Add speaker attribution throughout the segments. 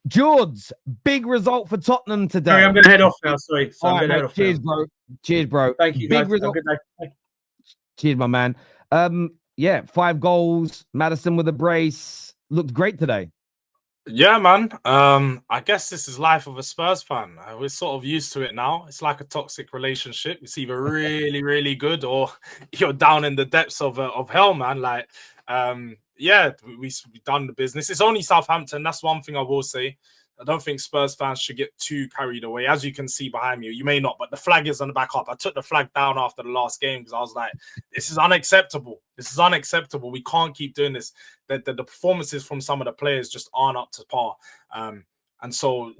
Speaker 1: George, big result for Tottenham today.
Speaker 2: Sorry, I'm going to head off now. Sorry. So
Speaker 1: All
Speaker 2: I'm
Speaker 1: right,
Speaker 2: going to head
Speaker 1: mate.
Speaker 2: off
Speaker 1: Cheers,
Speaker 2: now.
Speaker 1: bro. Cheers, bro.
Speaker 2: Thank you,
Speaker 1: Big
Speaker 2: guys.
Speaker 1: result.
Speaker 2: Have a good night.
Speaker 1: Cheers, my man. Yeah, 5 goals. Maddison with a brace. Looked great today.
Speaker 3: Yeah, man. I guess this is life of a Spurs fan. We're sort of used to it now. It's like a toxic relationship. It's either really, really good or you're down in the depths of hell, man. Like, yeah, we've done the business. It's only Southampton. That's one thing I will say. I don't think Spurs fans should get too carried away. As you can see behind me, you may not, but the flag is on the back up. I took the flag down after the last game because I was like, this is unacceptable. This is unacceptable. We can't keep doing this. The performances from some of the players just aren't up to par. And so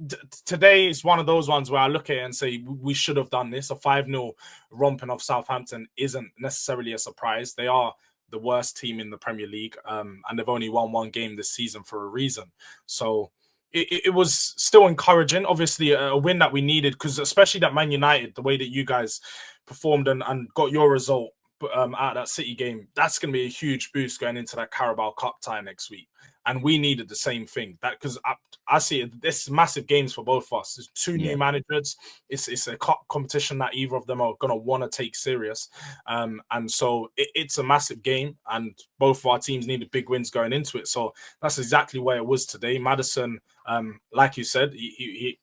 Speaker 3: today is one of those ones where I look at it and say, we should have done this. A 5-0 romping of Southampton isn't necessarily a surprise. They are the worst team in the Premier League, and they've only won 1 game this season for a reason. So it was still encouraging. Obviously, a win that we needed, because especially that Man United, the way that you guys performed and got your result out of that City game, that's going to be a huge boost going into that Carabao Cup tie next week. And we needed the same thing. That because I see it, this massive games for both of us. There's 2 new managers. It's a competition that either of them are going to want to take serious. And so it's a massive game, and both of our teams needed big wins going into it. So that's exactly where it was today. Maddison, like you said, it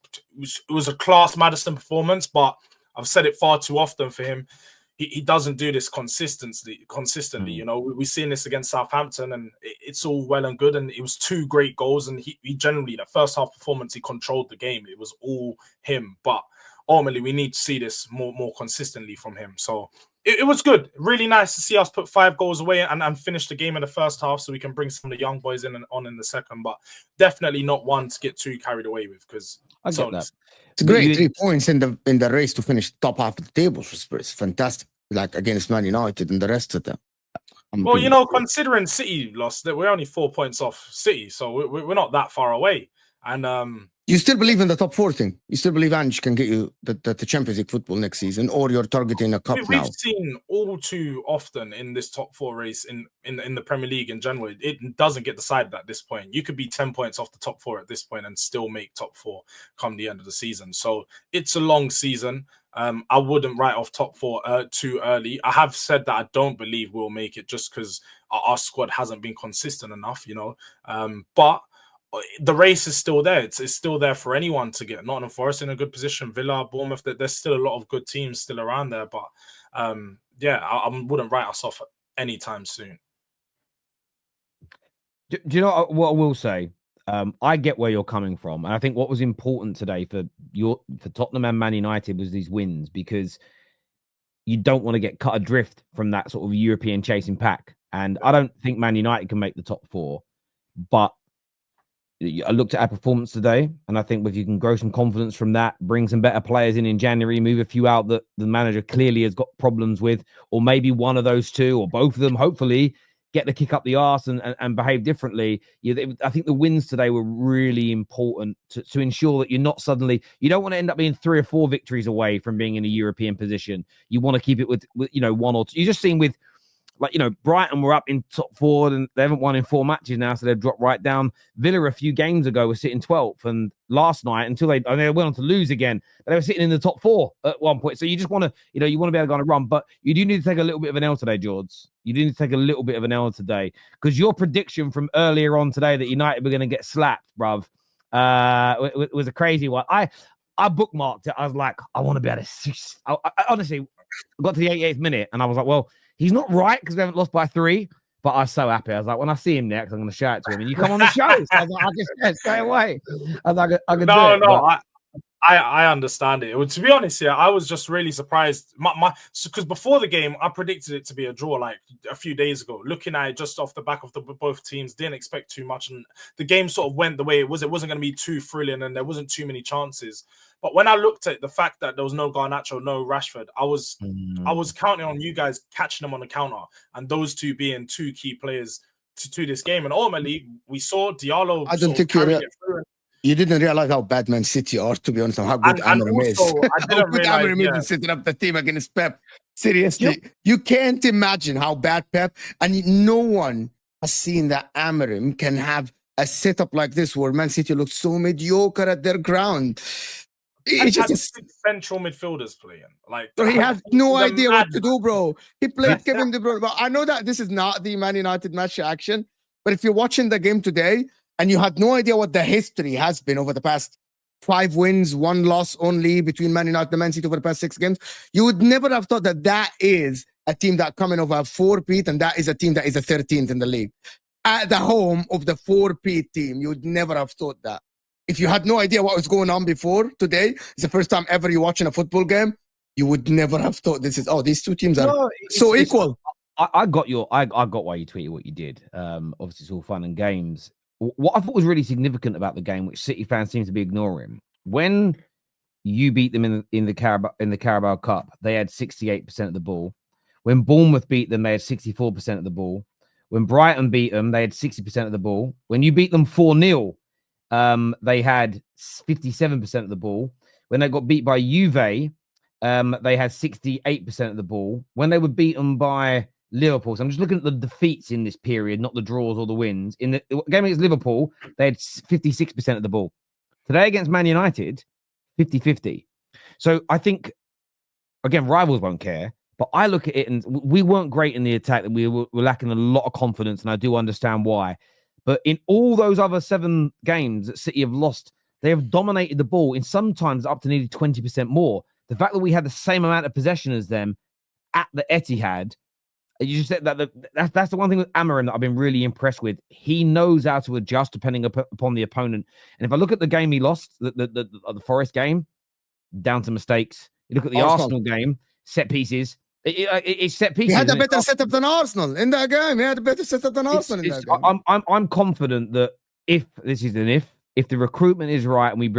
Speaker 3: was a class Maddison performance, but I've said it far too often for him. He doesn't do this consistently. You know, we've seen this against Southampton, and it's all well and good. And it was 2 great goals, and he generally, the first half performance, he controlled the game. It was all him. But ultimately, we need to see this more consistently from him. So it was good. Really nice to see us put 5 goals away and finish the game in the first half, so we can bring some of the young boys in the second. But definitely not one to get too carried away with, because
Speaker 1: I get that.
Speaker 4: It's a great 3 points in the race to finish top half of the table for Spurs. Fantastic, like against Man United and the rest of them.
Speaker 3: Well, you know, considering City lost, that we're only 4 points off City, so we're not that far away. And
Speaker 4: you still believe in the top 4 thing? You still believe Ange can get you the Champions League football next season, or you're targeting a cup now?
Speaker 3: We've seen all too often in this top 4 race in the Premier League in general, it doesn't get decided at this point. You could be 10 points off the top 4 at this point and still make top 4 come the end of the season. So it's a long season. I wouldn't write off top 4 too early. I have said that I don't believe we'll make it just because our squad hasn't been consistent enough, you know. But the race is still there. It's still there for anyone to get. Nottingham Forest in a good position, Villa, Bournemouth. There's still a lot of good teams still around there. But yeah, I wouldn't write us off anytime soon.
Speaker 1: Do you know what I will say? I get where you're coming from, and I think what was important today for Tottenham and Man United was these wins, because you don't want to get cut adrift from that sort of European chasing pack. And I don't think Man United can make the top 4, but I looked at our performance today, and I think if you can grow some confidence from that, bring some better players in January, move a few out that the manager clearly has got problems with, or maybe one of those 2 or both of them, hopefully get the kick up the arse and behave differently. I think the wins today were really important to ensure that you're not suddenly, you don't want to end up being 3 or 4 victories away from being in a European position. You want to keep it with 1 or 2. You just seen with, like, Brighton were up in top 4 and they haven't won in 4 matches now, so they've dropped right down. Villa a few games ago were sitting 12th, and last night, until they went on to lose again, they were sitting in the top 4 at one point. So you just want to, you want to be able to go on a run, but you do need to take a little bit of an L today, George. You do need to take a little bit of an L today, because your prediction from earlier on today that United were going to get slapped, bruv, was a crazy one. I bookmarked it. I was like, I want to be able to. I honestly got to the 88th minute, and I was like, well, he's not right because we haven't lost by 3, but I was so happy. I was like, when I see him next, I'm going to shout to him, and you come on the show. So I was like, I just stay away. I was like, I could do it.
Speaker 3: No, I understand it. Well, to be honest, yeah, I was just really surprised. Because before the game, I predicted it to be a draw like a few days ago. Looking at it just off the back of both teams, didn't expect too much, and the game sort of went the way it was. It wasn't going to be too thrilling, and there wasn't too many chances. But when I looked at the fact that there was no Garnacho, no Rashford, I was counting on you guys catching them on the counter, and those 2 being 2 key players to this game. And ultimately, we saw Diallo.
Speaker 4: I don't think you didn't realize how bad Man City are, to be honest, and how good Amorim is.
Speaker 3: I didn't realize
Speaker 4: Amorim is setting up the team against Pep. Seriously, you can't imagine how bad Pep, and no one has seen that Amorim can have a setup like this where Man City looks so mediocre at their ground.
Speaker 3: He
Speaker 4: It's
Speaker 3: had
Speaker 4: just
Speaker 3: 6 central midfielders playing. Like,
Speaker 4: bro, he has no
Speaker 3: he's a
Speaker 4: idea what to
Speaker 3: madman.
Speaker 4: do, bro. He played Kevin De Bruyne. But I know that this is not the Man United match action, but if you're watching the game today and you had no idea what the history has been over the past 5 wins, 1 loss only between Man United and Man City over the past 6 games, you would never have thought that that is a team that coming over a 4-peat, and that is a team that is a 13th in the league. At the home of the 4-peat team, you would never have thought that. If you had no idea what was going on before today, it's the first time ever you're watching a football game, you would never have thought these 2 teams are so equal.
Speaker 1: I got why you tweeted what you did. Obviously, it's all fun and games. What I thought was really significant about the game, which City fans seem to be ignoring, when you beat them in the Carabao Cup, they had 68% of the ball. When Bournemouth beat them, they had 64% of the ball. When Brighton beat them, they had 60% of the ball. When you beat them 4-0, they had 57% of the ball. When they got beat by Juve, they had 68% of the ball. When they were beaten by Liverpool, so I'm just looking at the defeats in this period, not the draws or the wins. In the game against Liverpool, they had 56% of the ball. Today against Man United, 50-50. So I think, again, rivals won't care, but I look at it and we weren't great in the attack, and we were lacking a lot of confidence, and I do understand why. But in all those other 7 games that City have lost, they have dominated the ball in sometimes up to nearly 20% more. The fact that we had the same amount of possession as them at the Etihad, you just said that's the one thing with Amorim that I've been really impressed with. He knows how to adjust depending upon the opponent. And if I look at the game he lost, the Forest game, down to mistakes. You look at the Arsenal game, set pieces. It's set pieces.
Speaker 4: He had a better setup than Arsenal in that game. He had a better setup than Arsenal in that game.
Speaker 1: I'm confident that if the recruitment is right and we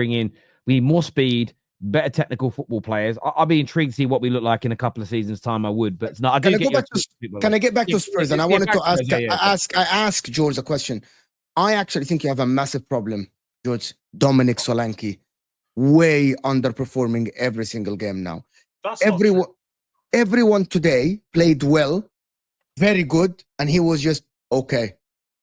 Speaker 1: need more speed, better technical football players, I'll be intrigued to see what we look like in a couple of seasons' time. I would, but it's not. Can
Speaker 4: I get back to Spurs? And I wanted to ask. I asked George a question. I actually think you have a massive problem, George. Dominic Solanke, way underperforming every single game now. Everyone today played well, very good, and he was just okay.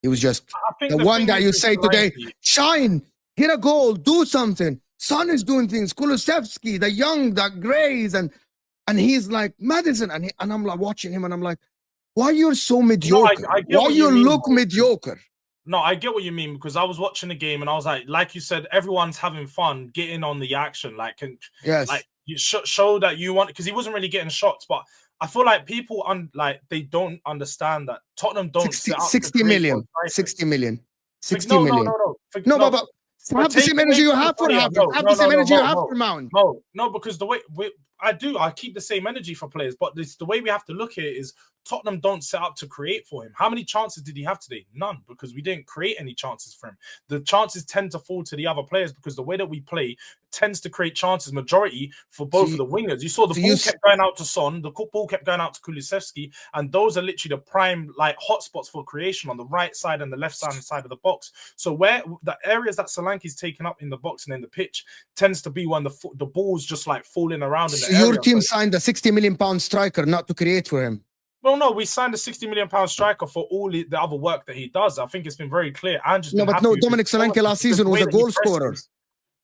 Speaker 4: He was just the one that you say today, shine, get a goal, do something. Son is doing things. Kulusevski, the young, the Grays, and he's like Madison, and I'm like watching him, and I'm like, why you're so mediocre? Why you look mediocre?
Speaker 3: No, I get what you mean, because I was watching the game and I was like you said, everyone's having fun, getting on the action, you show that you want, because he wasn't really getting shots, but I feel like people they don't understand that Tottenham don't
Speaker 4: 60 million. No, but have the same energy you have for Havertz. Have the same energy you have for Mount.
Speaker 3: No, because the way I keep the same energy for players, but the way we have to look at it is Tottenham don't set up to create for him. How many chances did he have today? None, because we didn't create any chances for him. The chances tend to fall to the other players because the way that we play tends to create chances, majority for both of the wingers. You saw the ball kept going out to Son, the ball kept going out to Kulusevski, and those are literally the prime hotspots for creation on the right side and the left side of the box. So where the areas that Solanke's taken up in the box and in the pitch tends to be when the ball's just falling around in the area.
Speaker 4: Your team signed a £60 million striker not to create for him.
Speaker 3: Well, no, we signed a £60 million striker for all the other work that he does. I think it's been very clear.
Speaker 4: Dominic Solanke last season was a goal scorer.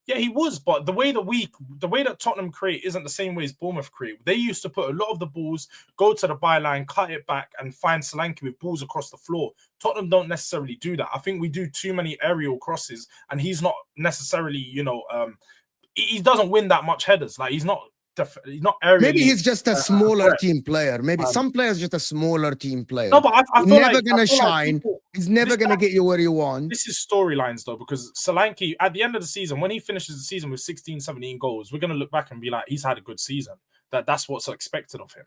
Speaker 3: Yeah, he was, but the way that Tottenham create isn't the same way as Bournemouth create. They used to put a lot of the balls, go to the byline, cut it back, and find Solanke with balls across the floor. Tottenham don't necessarily do that. I think we do too many aerial crosses, and he's not necessarily, he doesn't win that much headers. He's not aerially.
Speaker 4: Maybe he's just a smaller team player. Maybe some players just a smaller team player.
Speaker 3: No, but I feel
Speaker 4: never gonna shine. He's never gonna get you where you want.
Speaker 3: This is storylines though, because Solanke at the end of the season, when he finishes the season with 16, 17 goals, we're gonna look back and be like, he's had a good season. That's what's expected of him.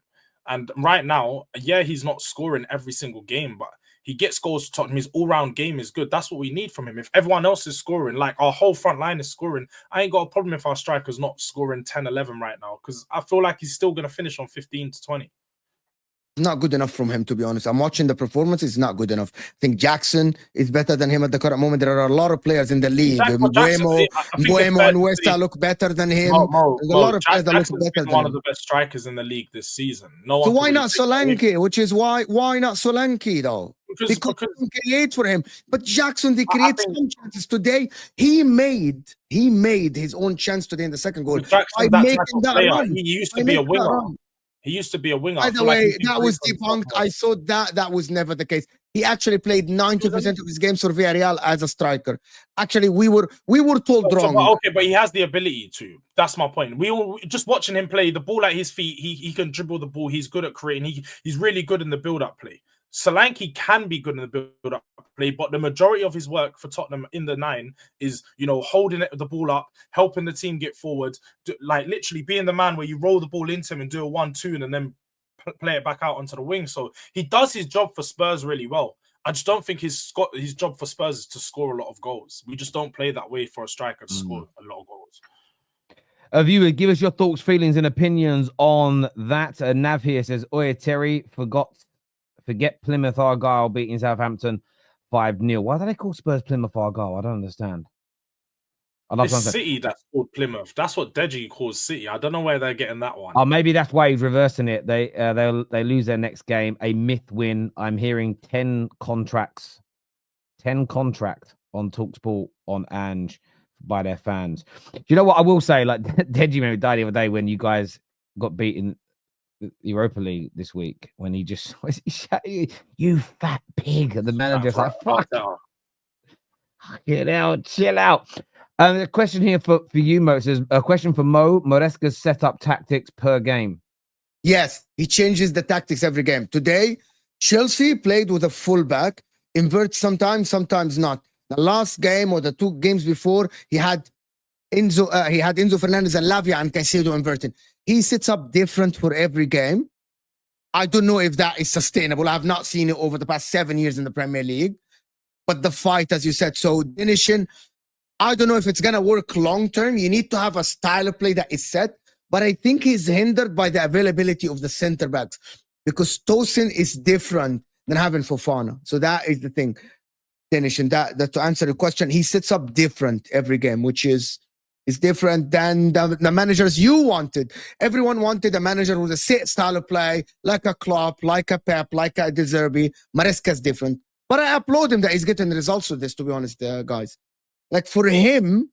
Speaker 3: And right now, he's not scoring every single game, but he gets goals to Tottenham. His all-round game is good. That's what we need from him. If everyone else is scoring, our whole front line is scoring, I ain't got a problem if our striker's not scoring 10, 11 right now, because I feel like he's still going to finish on 15 to 20.
Speaker 4: Not good enough from him, to be honest. I'm watching the performance. It's not good enough. I think Jackson is better than him at the current moment. There are a lot of players in the league. Mbeumo and Westa look better than him. There's a lot of players that look better than him.
Speaker 3: One of the best strikers in the league this season.
Speaker 4: So why not Solanke? Which is why not Solanke though? because they couldn't create for him. But Jackson, they create some chances today. He made his own chance today in the second goal.
Speaker 3: Jackson, that type of player, he used to be a winger. He used to be a winger.
Speaker 4: By the way, that was debunked. I saw that was never the case. He actually played 90% of his games for Villarreal as a striker. Actually, we were told wrong.
Speaker 3: But he has the ability to. That's my point. We all just watching him play the ball at his feet. He can dribble the ball. He's good at creating. He's really good in the build-up play. Solanke can be good in the build-up play, but the majority of his work for Tottenham in the 9 is, holding the ball up, helping the team get forward, like literally being the man where you roll the ball into him and do a 1-2 and then play it back out onto the wing. So he does his job for Spurs really well. I just don't think his job for Spurs is to score a lot of goals. We just don't play that way for a striker to score a lot of goals.
Speaker 1: Viewer, give us your thoughts, feelings, and opinions on that. Nav here says, "Oi, Terry, forget Plymouth Argyle beating Southampton 5-0. Why do they call Spurs Plymouth Argyle? I don't understand.
Speaker 3: It's City that's called Plymouth. That's what Deji calls City. I don't know where they're getting that one.
Speaker 1: Oh, maybe that's why he's reversing it. They lose their next game, a myth win. I'm hearing 10 contract on TalkSport on Ange by their fans. Do you know what I will say? Like Deji maybe died the other day when you guys got beaten Europa League this week when he just you fat pig, and the manager's like, fuck it out, chill out. A question here for you, Mo. It says a question for Mo. Maresca's set up tactics per game.
Speaker 4: Yes, he changes the tactics every game. Today, Chelsea played with a fullback, invert sometimes not. The last game or the 2 games before, he had Enzo Fernandez and Lavia and Caicedo inverted. He sets up different for every game. I don't know if that is sustainable. I have not seen it over the past 7 years in the Premier League. But the fight, as you said, so finishing, I don't know if it's going to work long term. You need to have a style of play that is set. But I think he's hindered by the availability of the center backs because Tosin is different than having Fofana. So that is the thing. Finishing that to answer the question, he sets up different every game, which is different than the managers you wanted. Everyone wanted a manager with a set style of play, like a Klopp, like a Pep, like a De Zerbi. Maresca's different. But I applaud him that he's getting results with this, to be honest, guys. Like for him,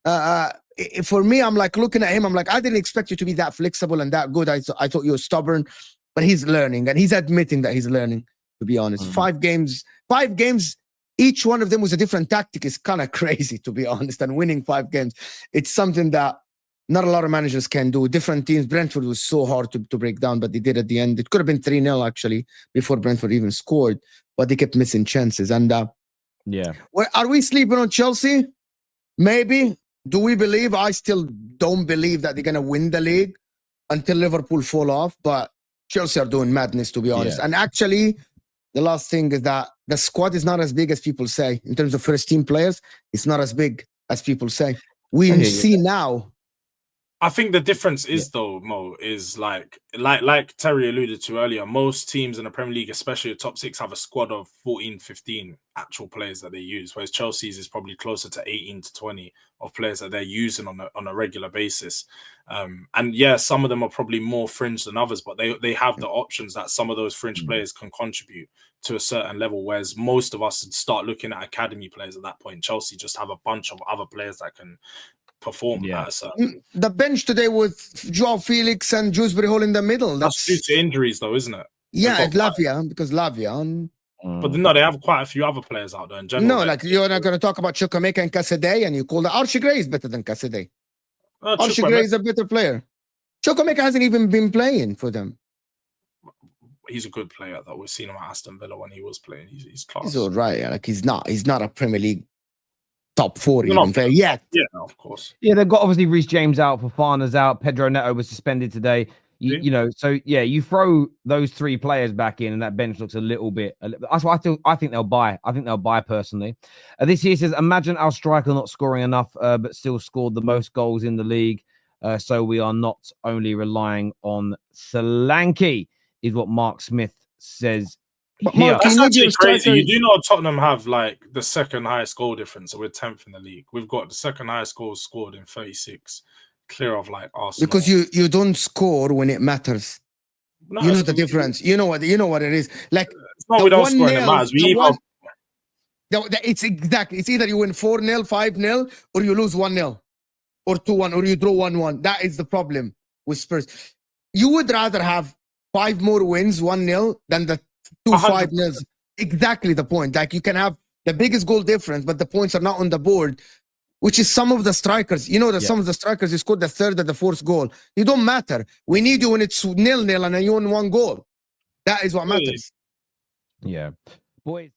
Speaker 4: for me, I'm like looking at him. I'm like, I didn't expect you to be that flexible and that good. I thought you were stubborn, but he's learning and he's admitting that he's learning. To be honest, 5 games, each one of them was a different tactic. Is kind of crazy, to be honest. And winning 5 games, it's something that not a lot of managers can do. Different teams. Brentford was so hard to break down, but they did at the end. It could have been 3-0 actually before Brentford even scored, but they kept missing chances. And
Speaker 1: yeah.
Speaker 4: Well, are we sleeping on Chelsea? Maybe. Do we believe? I still don't believe that they're going to win the league until Liverpool fall off. But Chelsea are doing madness, to be honest. Yeah. And actually, the last thing is that the squad is not as big as people say. In terms of first-team players, it's not as big as people say. We see now.
Speaker 3: I think the difference is, though, Mo, is like Terry alluded to earlier, most teams in the Premier League, especially the top 6, have a squad of 14, 15 actual players that they use, whereas Chelsea's is probably closer to 18 to 20 of players that they're using on a regular basis. And yeah, some of them are probably more fringe than others, but they have the options that some of those fringe players can contribute to a certain level, whereas most of us start looking at academy players at that point. Chelsea just have a bunch of other players that can perform at a certain...
Speaker 4: The bench today with Joao Felix and Dewsbury Hall in the middle.
Speaker 3: That's due to injuries, though, isn't it?
Speaker 4: Yeah, because Lavia.
Speaker 3: But no, they have quite a few other players out there in general.
Speaker 4: No, like you're not going to talk about Chukwuemeka and Casadei, and you call the Archie Gray is better than Casadei. Archie Gray is a better player. Chukwuemeka hasn't even been playing for them.
Speaker 3: He's a good player, though. We've seen him at Aston Villa when he was playing. He's class.
Speaker 4: He's all right. Like he's not a Premier League top 4 even player yet.
Speaker 3: Yeah, of course.
Speaker 1: Yeah, they've got obviously Reece James out, Fofana's out, Pedro Neto was suspended today. You know, so yeah, you throw those 3 players back in, and that bench looks a little bit. That's why I think they'll buy. I think they'll buy personally. This here says, imagine our striker not scoring enough, but still scored the most goals in the league. So we are not only relying on Solanke, is what Mark Smith says.
Speaker 3: Mark, that's actually crazy. You do know Tottenham have like the second highest goal difference, so we're 10th in the league. We've got the second highest goals scored in 36. Clear of like Arsenal.
Speaker 4: Because you don't score when it matters. No, you know the difference. You know what it is. Like
Speaker 3: not we don't score and it matters. We either
Speaker 4: it's exactly. It's either you win 4-0, 5-0, or you lose 1-0, or 2-1, or you draw 1-1. That is the problem with Spurs. You would rather have 5 more wins, 1-0, than the 2 5-0s. Exactly the point. Like, you can have the biggest goal difference, but the points are not on the board, which is some of the strikers. You know that some of the strikers, you scored the 3rd or the 4th goal. You don't matter. We need you when it's 0-0 and then you won 1 goal. That is what matters.
Speaker 1: Yeah. Boys.